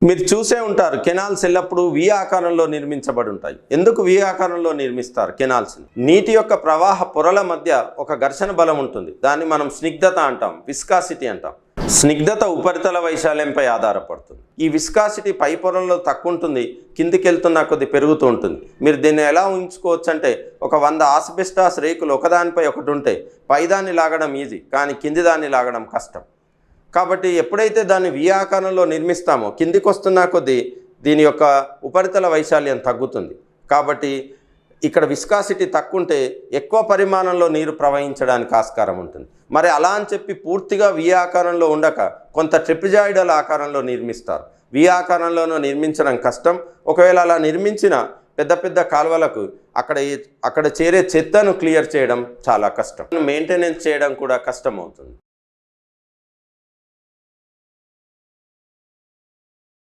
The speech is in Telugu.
మీరు చూసే ఉంటారు కెనాల్స్ ఎల్లప్పుడూ వి ఆకారంలో నిర్మించబడి ఉంటాయి. ఎందుకు వి ఆకారంలో నిర్మిస్తారు కెనాల్స్? నీటి యొక్క ప్రవాహ పొరల మధ్య ఒక ఘర్షణ బలం ఉంటుంది. దాన్ని మనం స్నిగ్ధత అంటాం, విస్కాసిటీ అంటాం. స్నిగ్ధత ఉపరితల వైశాల్యంపై ఆధారపడుతుంది. ఈ విస్కాసిటీ పై పొరల్లో తక్కువ ఉంటుంది, కిందికి వెళ్తున్న కొద్ది పెరుగుతూ ఉంటుంది. మీరు దీన్ని ఎలా ఊహించుకోవచ్చు అంటే, ఒక 100 ఆస్బెస్టాస్ రేకులు ఒకదానిపై ఒకటి ఉంటే పైదాన్ని లాగడం ఈజీ, కానీ కింది దాన్ని లాగడం కష్టం. కాబట్టి ఎప్పుడైతే దాన్ని వి ఆకారంలో నిర్మిస్తామో కిందికి వస్తున్న కొద్దీ దీని యొక్క ఉపరితల వైశాల్యం తగ్గుతుంది. కాబట్టి ఇక్కడ విస్కాసిటీ తక్కువ ఉంటే ఎక్కువ పరిమాణంలో నీరు ప్రవహించడానికి ఆస్కారం ఉంటుంది. మరి అలా అని చెప్పి పూర్తిగా వి ఆకారంలో ఉండక కొంత ట్రిపిజాయిడల్ ఆకారంలో నిర్మిస్తారు. వి ఆకారంలోనూ నిర్మించడం కష్టం. ఒకవేళ అలా నిర్మించిన పెద్ద పెద్ద కాలువలకు అక్కడ చేరే చెత్తను క్లియర్ చేయడం చాలా కష్టం. మెయింటెనెన్స్ చేయడం కూడా కష్టం అవుతుంది.